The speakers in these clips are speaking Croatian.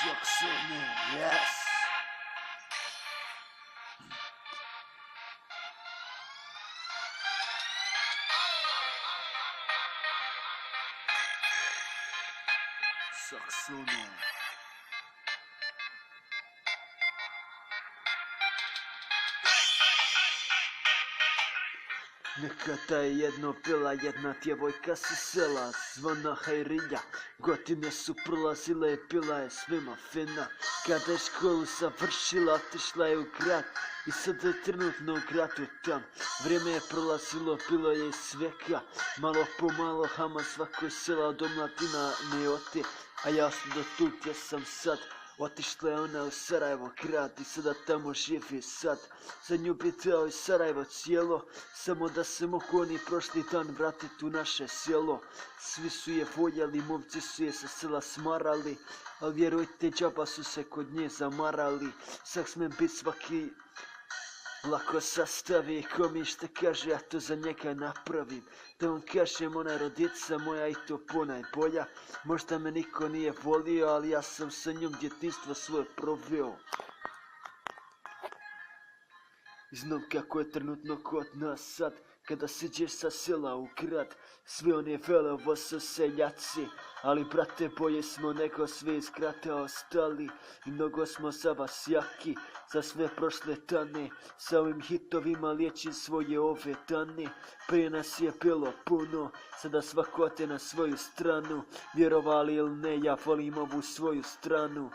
Saksone, yes. Saksone. Nekada je jedno bila jedna djevojka sa sela, zvana Hajrija. Godine su prolazile i bila je svima fina. Kada je školu završila, otišla je u grad i sada je trenutno u gradu tam. Vrijeme je prolazilo, bilo je i svega. Malo po malo, ama svako je sela od omladina ne ode. A ja sam do tu gdje sam sad. Otišla je ona u Sarajevo grad i sada tamo živi sad. Za nju bi dao i Sarajevo cijelo, samo da se mogu oni prošli dan vratiti u naše sjelo. Svi su je voljeli, momci su je sa sela smarali, ali vjerujte, džaba su se kod nje zamarali. Sak sme bit svaki lako sastavi, ko mi šta kaže, ja to za njega napravim. Da vam kažem, ona je rodica moja i to ponajbolja. Možda me niko nije volio, ali ja sam sa njom djetinjstvo svoje proveo. Znam kako je trenutno kod nas sad, kada siđeš sa sela u grad. Svi oni vele ovo su seljaci, ali brate bolje smo nego svi iz grada ostali. I mnogo smo za vas jaki, za sve prošle dane. Sa ovim hitovima liječim svoje ove dane. Prije nas je bilo puno, sada svako ode na svoju stranu. Vjerovali ili ne, ja volim ovu svoju stranu.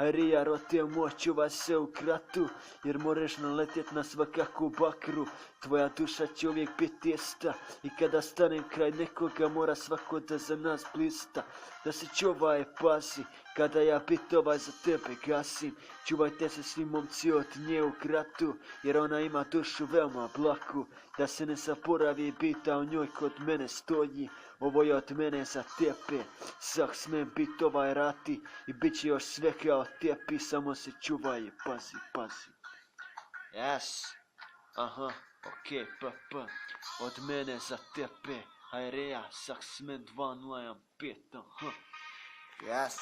Hajrija, rote moj, čuvaj se u kratu, jer moraš naletjet na svakakvu bakru. Tvoja duša će uvijek biti ista i kada stanem kraj nekoga mora svako da za nas blista. Da se čuvaj, pazi, kada ja bit za tebe gasim. Čuvajte se svi momci od nje u kratu, jer ona ima dušu veoma blaku. Da se ne zaboravi bita u njoj kod mene stoji, ovo je od mene za tebe. Sak smem bit rati i bit će još svega od tebi, samo se čuvaj i pazi, pazi. Yes, aha, okej, od mene za tebe, Hajrija, sak smem 205, aha. Yes.